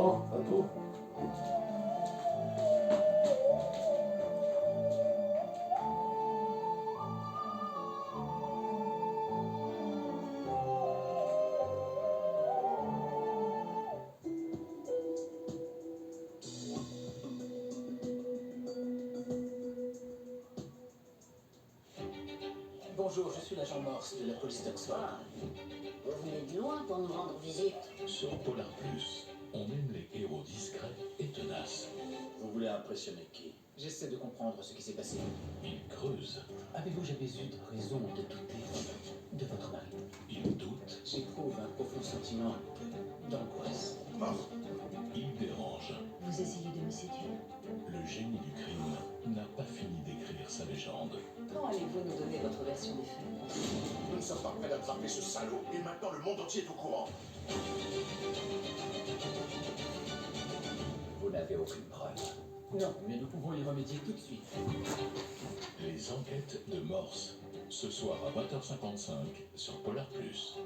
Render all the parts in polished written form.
Bon, à tout. Bonjour, je suis l'agent Morse de la police d'Oxford. Vous venez de loin pour nous rendre visite. Sur Polar Plus, on aime les héros discrets et tenaces. Vous voulez impressionner qui? J'essaie de comprendre ce qui s'est passé. Ils creusent, Avez-vous jamais eu de raison de douter de votre mari? ils doutent, J'éprouve un profond sentiment d'angoisse. ils dérangent. Vous essayez de me séduire? Le génie du crime n'a pas fini d'écrire sa légende. Quand allez-vous nous donner votre version des faits? Nous ne sommes pas prêts d'attraper ce salaud, et maintenant le monde entier est au courant. Vous n'avez aucune preuve. Non, mais nous pouvons y remédier tout de suite. Les enquêtes de Morse, ce soir à 20h55 sur Polar Plus.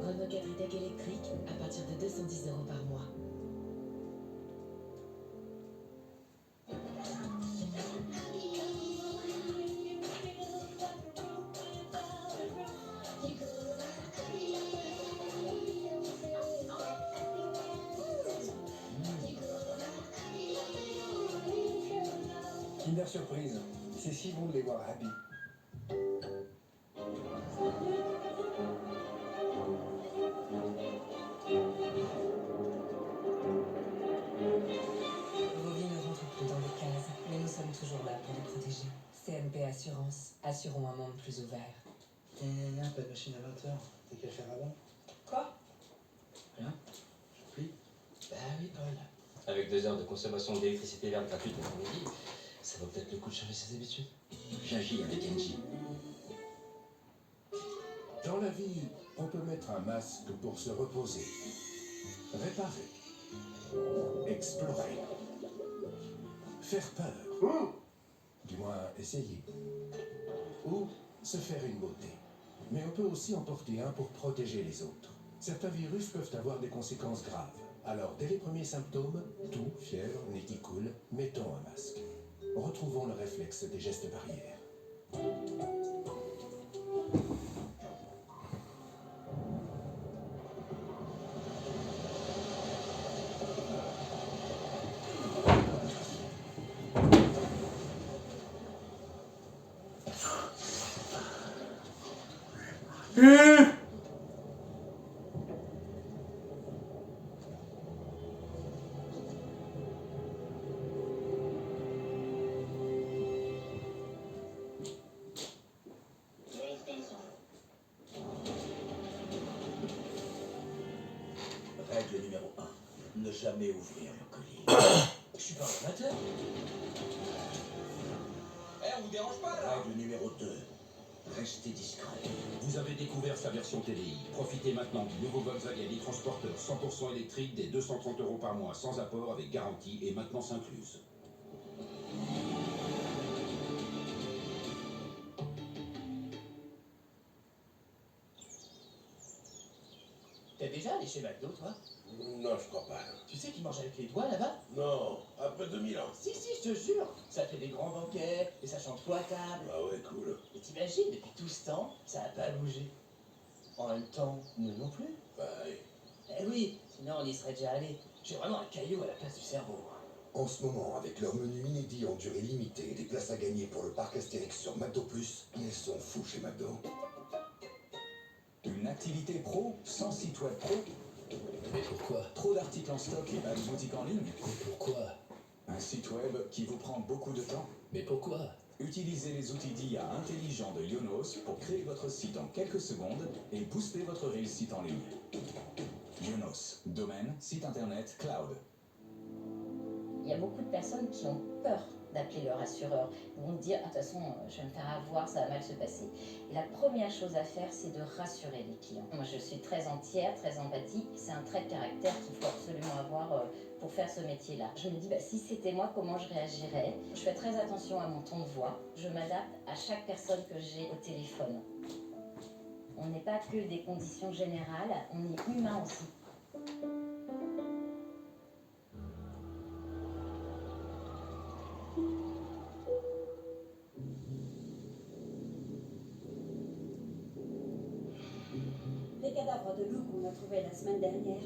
Renault 4 e-tech électrique à partir de 210 € par mois. Kinder Surprise, c'est si bon de les voir happy. Vos vies ne rentrent plus dans les cases, mais nous sommes toujours là pour les protéger. CNP Assurance, assurons un monde plus ouvert. Pas de machine à 20h. T'as qu'à le faire avant. Quoi? Rien. Je prie. Bah oui, Paul. Avec 2 heures de consommation d'électricité verte gratuite l'après-midi, ça vaut peut-être le coup de changer ses habitudes. J'agis avec Engie. Dans la vie, on peut mettre un masque pour se reposer, réparer, explorer, faire peur, du moins essayer, ou se faire une beauté. Mais on peut aussi en porter un pour protéger les autres. Certains virus peuvent avoir des conséquences graves. Alors, dès les premiers symptômes, toux, fièvre, nez qui coule, mettons un masque. Retrouvons le réflexe des gestes barrières. Règle numéro 1. Ne jamais ouvrir le colis. Je suis pas un amateur. On vous dérange pas là? Règle numéro 2. Restez discret. Vous avez découvert sa version TDI. Profitez maintenant du nouveau Volkswagen e-Transporter 100% électrique des 230 € par mois sans apport avec garantie et maintenance incluse. T'es déjà allé chez McDo, toi? Non, je crois pas. Tu sais qu'ils mangent avec les doigts là-bas? Non, après 2000 ans. Si, je te jure. Ça fait des grands banquets et ça chante quoi à table. Ah ouais, cool. Et t'imagines, depuis tout ce temps, ça a pas bougé. En même temps, nous non plus. Bah, ouais. Eh oui, sinon on y serait déjà allé. J'ai vraiment un caillou à la place du cerveau. En ce moment, avec leur menu inédit en durée limitée et des places à gagner pour le parc Astérix sur McDo+, ils sont fous chez McDo. Une activité pro sans site web pro. Mais pourquoi? Trop d'articles en stock et pas de boutique en ligne. Mais pourquoi? Un site web qui vous prend beaucoup de temps. Mais pourquoi? Utilisez les outils d'IA intelligents de Yonos pour créer votre site en quelques secondes et booster votre réussite en ligne. Ionos, domaine, site internet, cloud. Il y a beaucoup de personnes qui ont peur d'appeler leur assureur. Ils vont se dire, ah, de toute façon, je vais me faire avoir, ça va mal se passer. Et la première chose à faire, c'est de rassurer les clients. Moi, je suis très entière, très empathique. C'est un trait de caractère qu'il faut absolument avoir pour faire ce métier-là. Je me dis, si c'était moi, comment je réagirais? Je fais très attention à mon ton de voix. Je m'adapte à chaque personne que j'ai au téléphone. On n'est pas que des conditions générales, on est humain aussi. Les cadavres de loups qu'on a trouvés la semaine dernière.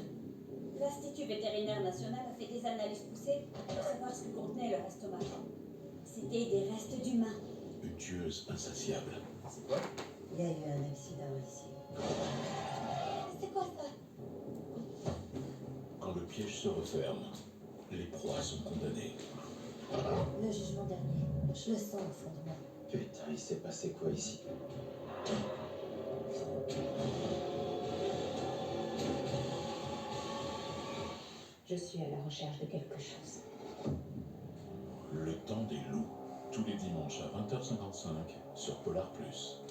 L'Institut vétérinaire national a fait des analyses poussées pour savoir ce que contenait leur estomac. C'était des restes d'humains. Une tueuse insatiable. C'est quoi? Il y a eu un accident ici. C'est quoi ça? Quand le piège se referme, les proies sont condamnées. Le jugement dernier, je le sens au fond de moi. Putain, il s'est passé quoi ici? Je suis à la recherche de quelque chose. Le temps des loups, tous les dimanches à 20h55 sur Polar Plus.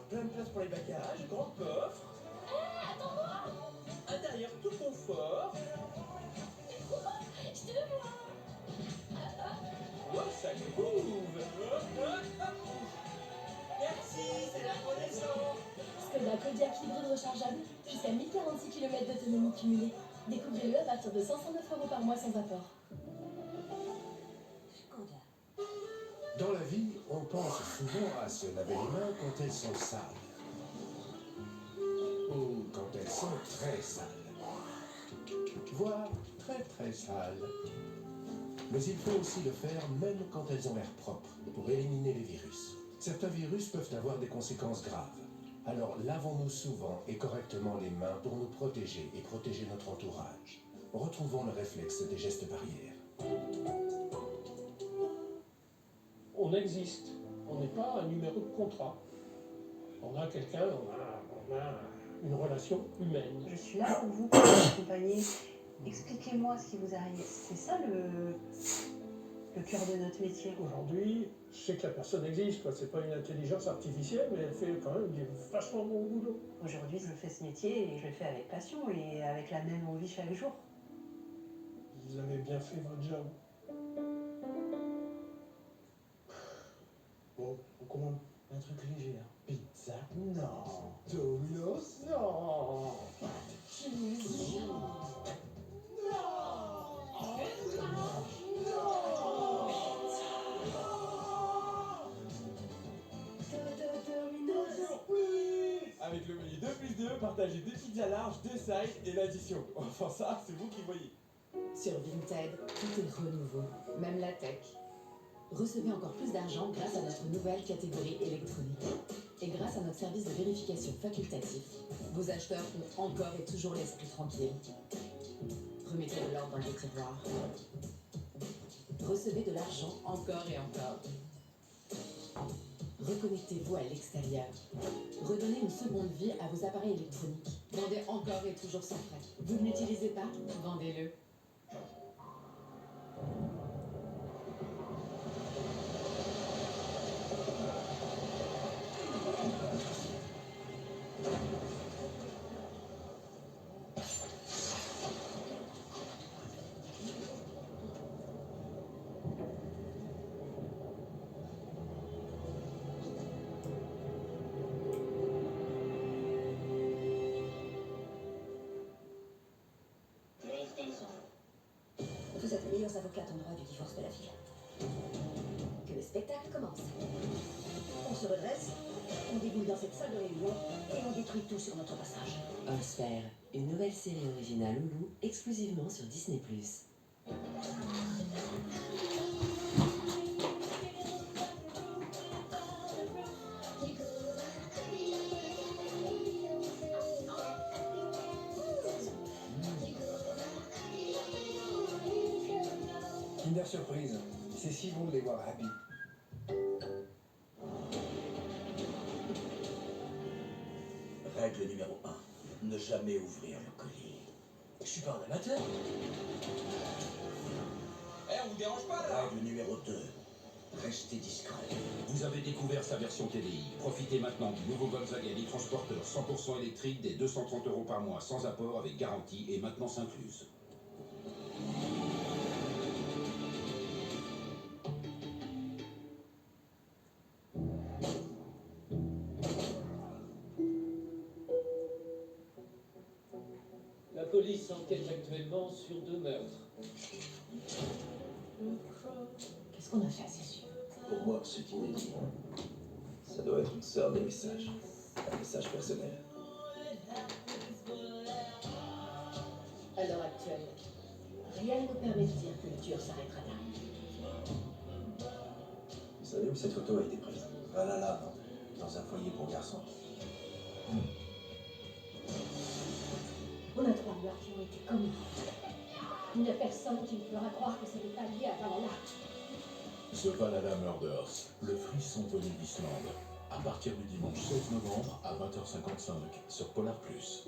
Plein de place pour les bagages, grand coffre. Attends-moi! Intérieur tout confort. Je te vois! Oh, ça groove. Merci, c'est la renaissance. Skoda Kodiaq hybride rechargeable, jusqu'à 1046 km d'autonomie cumulée. Découvrez-le à partir de 509 € par mois sans apport. Dans la vie, on pense souvent à se laver les mains quand elles sont sales. Ou quand elles sont très sales. Voire très très sales. Mais il faut aussi le faire même quand elles ont l'air propres, pour éliminer les virus. Certains virus peuvent avoir des conséquences graves. Alors lavons-nous souvent et correctement les mains pour nous protéger et protéger notre entourage. Retrouvons le réflexe des gestes barrières. On existe. On n'est pas un numéro de contrat. On a quelqu'un, on a une relation humaine. Je suis là pour vous, pour vous accompagner. Expliquez-moi ce qui vous arrive. C'est ça le cœur de notre métier. Aujourd'hui, je sais que la personne existe. C'est pas une intelligence artificielle, mais elle fait quand même du vachement bon boulot. Aujourd'hui, je fais ce métier et je le fais avec passion et avec la même envie chaque jour. Vous avez bien fait votre job. Bon, on commande un truc léger, hein. Pizza? Non. Domino's? Non. Avec le menu 2+2, partagez 2 pizzas larges, 2 sides et l'addition. Enfin ça, c'est vous qui voyez. Sur Vinted, tout est renouveau, même la tech. Recevez encore plus d'argent grâce à notre nouvelle catégorie électronique. Et grâce à notre service de vérification facultatif, vos acheteurs ont encore et toujours l'esprit tranquille. Remettez de l'ordre dans vos tiroirs. Recevez de l'argent encore et encore. Reconnectez-vous à l'extérieur. Redonnez une seconde vie à vos appareils électroniques. Vendez encore et toujours sans frais. Vous ne l'utilisez pas? Vendez-le. Vous êtes les meilleurs avocats en droit du divorce de la ville. Que le spectacle commence. On se redresse, on déboule dans cette salle de réunion et on détruit tout sur notre passage. Osfer, une nouvelle série originale Hulu exclusivement sur Disney+. Kinder Surprise. C'est si bon de les voir happy. Règle numéro 1. Ne jamais ouvrir le colis. Je suis pas un amateur. On vous dérange pas là? Règle numéro 2. Restez discret. Vous avez découvert sa version TDI. Profitez maintenant du nouveau Volkswagen e-Transporter 100% électrique des 230 € par mois sans apport avec garantie et maintenance incluse. La police enquête actuellement sur 2 meurtres. Qu'est-ce qu'on a fait à ces yeux? Pour moi, c'est inédit. Ça doit être une sœur des messages. Un message personnel. À l'heure actuelle, rien ne nous permet de dire que le tueur s'arrêtera là. Vous savez où cette photo a été prise? Là, dans un foyer pour garçons. On a 3 meurtres qui ont été commis. Il n'y a personne qui me fera croire que ça n'est pas lié à Valhalla. The Valhalla Murders, le frisson venu d'Islande. À partir du dimanche 16 novembre à 20h55 sur Polar Plus.